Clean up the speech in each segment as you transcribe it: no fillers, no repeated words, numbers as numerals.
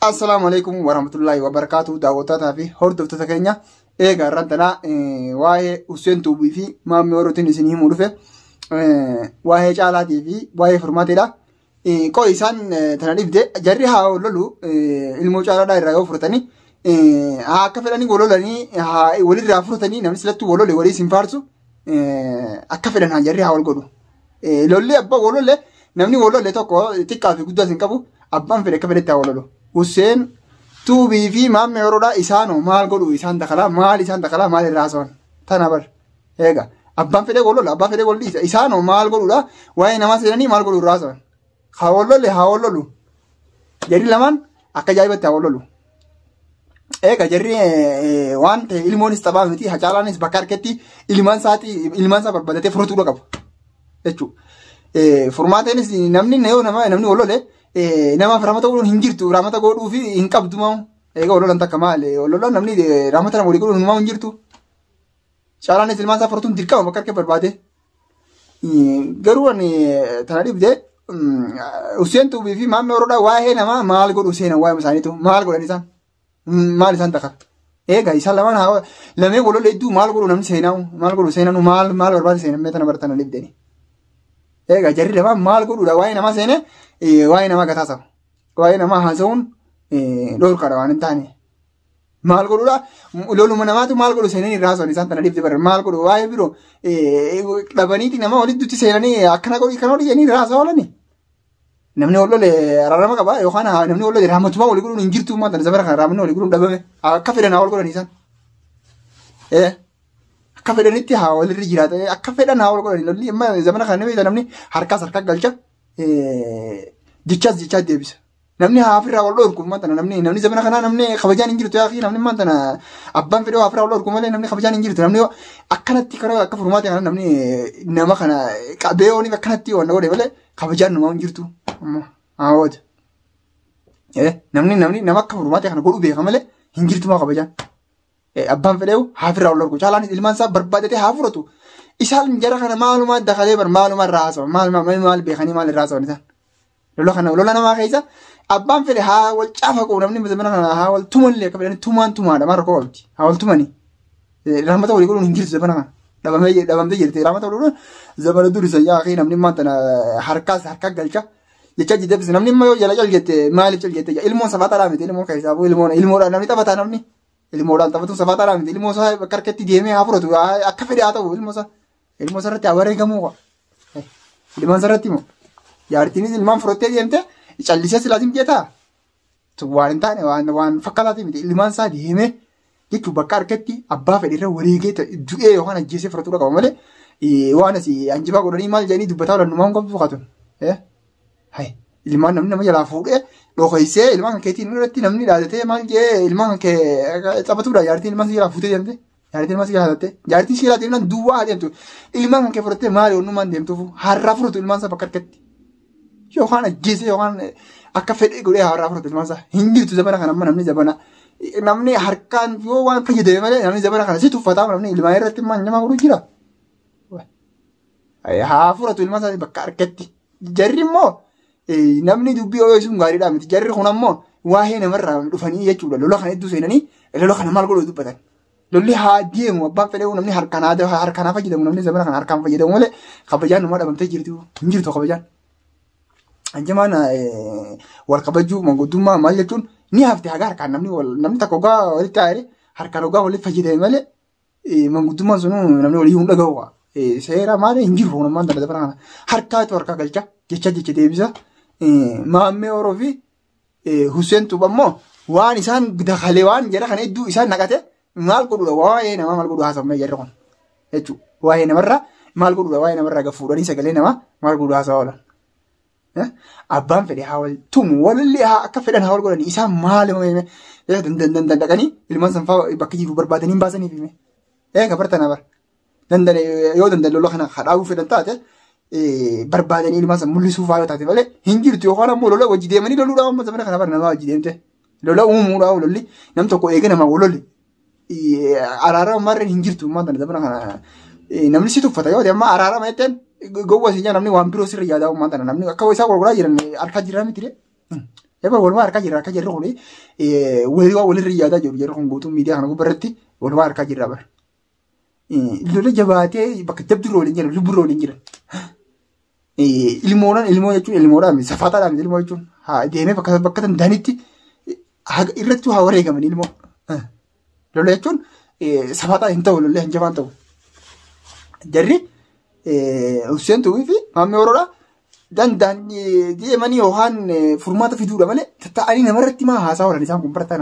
Assalamu alaikum warahmatullahi wabarakatuh. Daawwattoota fi hordoftoota keenya eegaa irrantana waa'ee Hussein Tuubii fi maammee Orootiin isin himuu dhufe waa'ee caalaatii fi waa'ee furmaateedha. Qoo isaan tana dhibde jarri haa lolu ilmoo caalaadhaa irraa yoo furtanii akka fedhanii gololanii walirraa furtanii namni silattuu golole walii isin faarsu akka fedhan haa jarri haa wal godhu. Lolli abbaa golole namni golole tokko xiqqaa fi guddaa isin qabu abbaan fedhe akka fedhetti haa gololu. Hussein Tuubii fi maammee Oroodhaa isaanoo maal godhu isaan dakalaa maal irraa soon tana bar eega abbaan fedhe gololu abbaan fedhe golli isaanoo maal godhuudha waa'ee namaa seenanii maal godhu irraa soon haa wallolu jarri lamaan akka ajaa'ibatti haa wallolu. Eega jarri waan ta'e ilmoonis taphaa miti hacaalaanis bakka harkatti ilmaan isaa barbaadatee furatuudha qabu jechuudha. Furmaateenis namni wallole namaaf ramata godhuun hin jirtu ramata godhuu fi hin qabdu maa eega wallolan takka maali wallolan namni ramata nama walii godhuun maa hin jirtu caalaanis ilmaan isaa furatuun dirqama bakka harkee barbaade garuu ani tana dhibde Hussein Tuubii fi maammee Oroodhaa waa'ee namaa maal godhu seenan waa'ee isaaniitu maal godhan isaan maal isaan takka eega isaan lamaan lamee wallola hedduu maal godhu namni seenaa maal godhu seenan maal barbaade seenan mee tana bartana dhibdeni eega jarri lamaan maal godhuudha waa'ee namaa seene waa'ee namaa gataasa waa'ee namaa haasa'uun dhorkaadha waan hin taane maal godhuudha loluma namaatu maal godhu seenanii irraa haasa'an isaan tana dhibde bara maal godhu waa'ee biroo dhabaniiti nama walitti seenanii akkana godhi kana godhi jedhanii irraa haasa'oolani namni wallole araarama qaba yookaan namni wallole raamatumaa walii godhuun hin jirtu maa tana zamana kana raamanni walii godhuun dhabame akka fedhan haa wal godhan isaan akka fedhanitti haa walirra jiraatan akka fedhan haa wal godhan lolli amma zamana kana namni harkaas harkaa galcha jichaas deebisa namni haafirraa wal dhorku maantana namni zamana kana namni kabajaan hin jirtu yaaqii namni maantana abbaan fedhoo haafirraa wal dhorku malee namni kabajaan hin jirtu namni akkanatti karaa akka furmaate kana namni nama kana qabeeyooniif akkanatti waan godhe malee kabajaan namaa hin jirtu haawwata namni nama akka furmaate kana godhu beeka malee hin jirtu maa kabajaan abbaan fedhoo haafirraa wal dhorku caalaanis ilmaan isaa barbaadatee haa furatu isaan jara kana maalumaa dakalee bar maalumaa irraa haasa'u maal beekanii maal irraa haasa'u isaan lola namaa keessa abbaan fedhe haa wal caafaqu namni zamana kana haa wal tumanillee akka fedhanii tumaadha maal rakkoo qabdi haa wal tumanii raamata walii godhuun hin jirtu zamana kana dhabamtee jirti raamata walii godhuun zamana durisa yaaqii namni maantana harkaa galcha jecha jiddeebis namni immoo yoo jala calgette maaliif calgette ilmoon safaataadhaa miti ilmoon keessaa ilmoodhaan namni taphataa namni ilmoodhaan taphatu safaataadhaa miti ilmoo isaa bakka harkatti deemee haa furatu akka fedhe haa ta'u ilmoo isaa irratti haa wareegamuu ilmaan isaa irratti immoo jaartiinis ilmaan furattee deemte callisee silaatiin jeetaa waan hin taane waan fakkaataati miti ilmaan isaa deemee jechuun bakka harkatti abbaa fedheerra wareegee du'ee yookaan ajjeesee furatuudha qaba malee waan asii anjibaa godhanii maal jedhanii dubbataa oolannummaa hin qabdu fakkaatu ilmaan namni nama jalaa fuudhee dhokaysee ilmaan kan keetiin irratti namni dhaadatee maal jee ilmaan kan kee taphatuudha jaartiin ilmaan si jalaa fuutee deemte jaartiin ilmaan si jalaa tattee jaartiin si jalaa deemnaan duwwaa deemtu ilmaan kan kee furattee maali onnummaan deemtuuf har'aa furatu ilmaan isaa bakka harkatti yookaan ajjeesee yookaan akka fedhee godhee har'aa furatu ilmaan isaa hin jirtu zamana kana amma namni harkaan yoo waan fayyadame malee namni zamana kana si tuffataa namni ilmaan irratti nama godhu jira haa furatu ilmaan isaa bakka harkatti jarri immoo namni dubbii yoo sun gaariidhaa miti jarri kun ammoo waa'ee namarraa dhufanii jechuudha lola kana hedduu seenanii lola kana maal godhu dubbatan lolli haa deemu abbaan fedhee namni harkaan fayyadamu namni zamana kana harkaan fayyadamu malee kabajaan namaa dhabamtee jirti hin jirtu kabajaan anjamaan wal kabajuu manguddummaa maal jechuun ni hafte hagaa harkaan namni takka ogaa walitti taa'ee harkaan ogaa walitti fayyadame malee manguddummaan sun namni walii hin dhaga'u seera maali hin jiru nammaan dhala dabara kana harkaatu harkaa galcha jecha deebisa maammee Oroo fi Hussein Tuubii ammoo waan isaan dakalee waan jedha kana hedduu isaan naqate maal godhuudha waa'ee namaa maal godhu haasa'amee jedha kun jechuudha waa'ee namarraa maal godhuudha waa'ee namarraa gafuudhanii sagalee namaa maal godhu haasa'aa oolan abbaan fedhe haa wal tumu walillee akka fedhan haa wal godhanii isaan maal dandaqanii ilmaan sanfaa bakka jiru barbaadanii baasaniif hime eega bartana bar yoo danda'e lola kana hadhaabuu fedhan taate barbaadanii ilmaan san mul'isuuf haa yoo taate malee hin jirtu yookaan ammoo lola wajji deemanii loluudhaaf amma zamana kana bar namaa wajji deemte lola uumuudhaaf lolli nam tokko eega namaa walolli araarama marreen hin jirtu ammaa tana zamana kana namni si tuffata yoo ta'e amma araarama jetteen gowwa si namni waan biroo sirri yaadaa ammaa tana namni akka isaa gurguraa jiran harkaa jiran miti Eba walumaa harkaa jirru kuni walirra yaadaa jiru jarri kun guutuu miidiyaa kana gubbarratti walumaa harkaa jirra bara. Lola jabaatee bakka jabdu rooliin jiran lubbu rooliin jiran. Ilmoo jechuun ilmoodhaan safaataadhaan ilmoo jechuun deemee bakka danda'anitti irratti haa wareegaman ilmoo. Lola jechuun safaataa hin ta'u lollee hin jabaan ta'u. Jarri Hussein Tuubii fi Maammee Oroodhaa danda'an deemanii yookaan furmaata fiduudha malee taa'anii namarratti maa haasaa oolan isaan kun barataan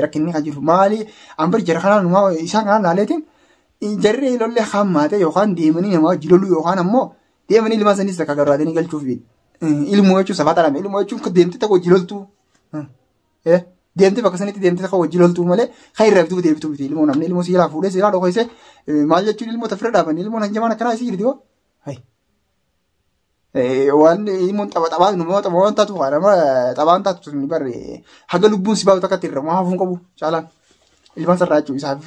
rakkinni kan jiru maali ambar jara kanaan isaan kanaan laaleetiin jarri lollee hammaate yookaan deemanii nama wajji loluu yookaan ammoo deemanii ilma sanis akka garraatanii galchuuf ilmoo jechuun safaataadhaan ilmoo jechuun deemtee takka wajji loltuu deemtee bakka sanitti deemtee takka wajji loltuu malee kan irraa bituu deebituu miti ilmoo namni ilmoo siilaa fuudhee siilaa dhokoisee maal jechuun ilmoo tafira dhaaban ilmoo hanjamaan akkanaa isii jirti hoo waan ilmoon taphaa nama taphaan taatu nama taphaan taatu ni barre haga lubbuun si baatu akka tirra maa hafuun qabu caalaan ilmaan sarraa jechuun isaaf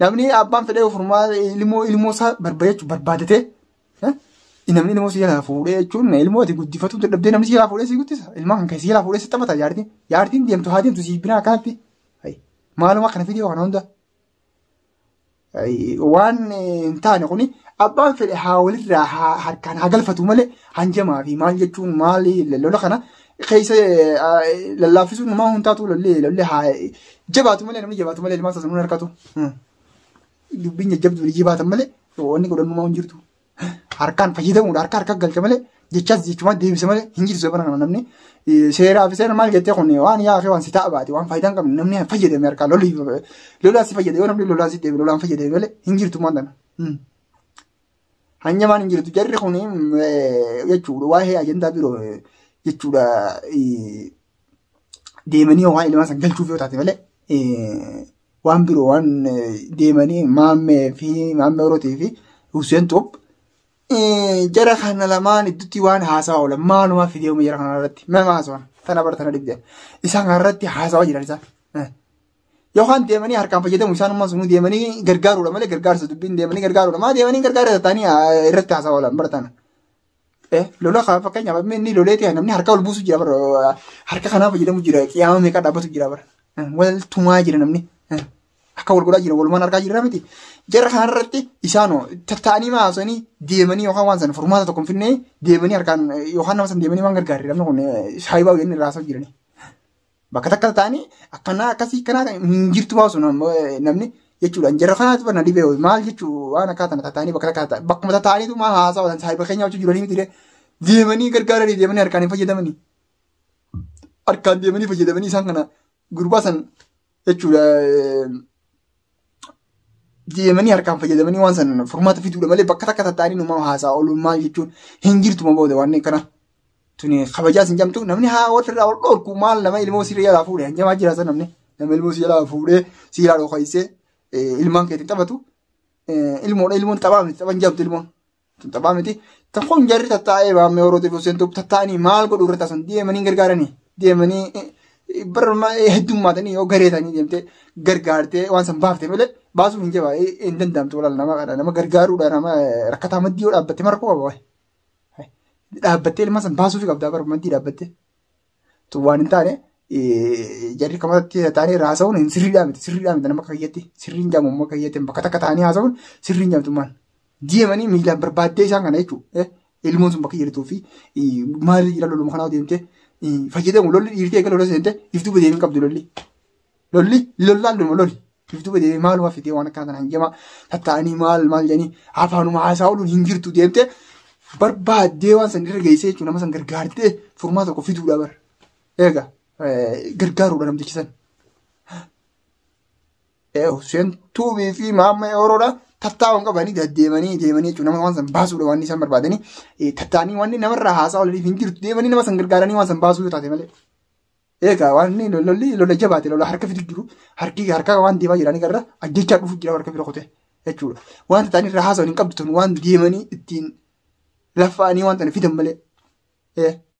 namni abbaan fedhee ofirmaa ilmoo isaa barbaadatee namni ilmoo siilaa fuudhee jechuun ilmooti guddifatu dadhabdee namni siilaa fuudhee si guddisa ilmaan kan siilaa fuudhee si taphata jaartiin deemtu haa deemtu si binaa akkanatti maaluma kana fidee kana hunda waan hin taane kuni abbaan fedhe haa walirraa harkaan haa galfatu malee hanjamaa fi maal jechuun maali lola kana keessa lallaaffisuun namaa hundaatu lollee haa jabaatu malee namni jabaatu malee ilmaan sasanuun harkatu dubbiin jajjabdu jabaatan malee wanni godhannummaa hin jirtu harkaan fayyadamuudha harka galcha malee jechaas jechumaan deebisa malee hin jirtu sabana kana namni seeraa fi seera maal jettee kun waan yaafee waan si ta'a baate waan faayidaan qabne namni fayyadame harkaan lolaan si fayyade yoo namni lolaan si deebi lolaan fayyadame malee hin jirtu maan tana. Hanyamaan hin jirtu jarri kun jechuudha waa'ee ajandaa biroo jechuudha deemanii waan ilmaan san galchuuf yoo taate malee waan biroo waan deemanii Maammee Orootii fi Hussein Tuub jara kana lamaan idduutti waan haasaa oolan maalumaa fideemu jara kana irratti nama haasawaan tana bara tana dhibdeen isaan irratti haasawaa jiran isaan. Yookaan deemanii harkaan fayyadamu isaan ammaa sunuu deemanii gargaaruudha malee gargaarsa dubbiin deemanii gargaaruudha maa deemanii gargaara taanii irratti haasaa oolan baratan. Lola kaa fakkeenyaaf inni loleetii namni harka ol buusu jira bara harka kanaa fayyadamu jira qiyaama meeqa dhaabbatu jira bara wal tumaa jira namni akka wal godhaa jira walumaan argaa jira miti jara kanarratti isaanoo tattaanii maasanii deemanii yookaan waan sana furmaata tokko hin finnee deemanii harkaan yookaan nama sana deemanii waan gargaarri namni kun shaayibaa waliin irraa haasa'u jiranii. Bakka takka ta'anii akkanaa akkasii kanaa hin jirtu baasu namni jechuudha. Jara kanaatu banaa dhibee maal jechuu waan akkaataa ta'anii bakka takka bakkuma ta'aniitu maal haasa'u saayiba keenya hojii jiranii miti deemanii gargaaranii deemanii harkaan hin fayyadamanii. Harkaan deemanii fayyadamanii isaan kana gurbaa san jechuudha. Deemanii harkaan fayyadamanii waan san furmaata fiduudha malee bakka takka ta'anii numa haasa'a ooluun maal jechuun hin jirtu ma booda waan kana. Tuni kabajaas hin jamtu namni haa warra ol dhorku maal nama ilmoo sirii jalaa fuudhee hanjamaa jira san namni nama ilmoo sirii jalaa fuudhee siiraa dhokaisee ilmaan keetiin taphatu ilmoon taphaa miti taphan jamtu ilmoon taphaa miti tokkoon jarri tattaa'ee Maammee Orootii fi Hussein Tuub tattaa'anii maal godhu irra taasisan deemanii gargaaranii deemanii barma heddummaatanii yoo gareetanii deemtee gargaartee waan san baaftee malee baasuuf hin jabaa hin danda'amtu walaal nama gargaaruudha nama rakkataa maddii yoo dhaabbattee markuu qaba waa'ee. Dhaabbattee ilma san baasuuf qabdaa barbaadii dhaabbattee tu waan hin taane jarri kamatti taa'anii irraa haasa'uun hin sirriidhaa miti nama kayyatte sirriin jaamu immoo kayyatte bakka takka taa'anii haasa'uun sirriin jaamtummaan deemanii miilaan barbaaddee isaan kana jechuudha ilmoon sun bakka jirtuu fi maal jira loluma kanaa deemtee fayyadamu lolli dhiirtee eega lola seentee iftuu badeemee qabdu lollaan loli iftuu badeemee maaluma fidee waan akkana kana hanjamaa tattaa'anii maal jedhanii afaanuma haasa'uun hin jirtu deemtee. Barbaaddee waan san irra geessee jechuun nama san gargaartee furmaata tokko fiduudha bara. Egaa gargaaruudha namtichi san. Hussein Tuubii fi Maammee Oroodhaa tattaa'uun qabanii deemanii jechuun nama waan san baasuudha waan isaan barbaadanii tattaa'anii waan namarraa haasaa oolaniif hin jirtu deemanii nama san gargaaranii waan san baasuu yoo taate malee. Egaa waan lola jabaate lola harka fidu jiru harka waan deemaa jiranii garra ajjechaa dhufu jira harka bira kutee jechuudha. Waan tattaa'anii irraa haasa'uun hin qabdu waan deemanii ittiin. Lafaanii waan tana fidan malee.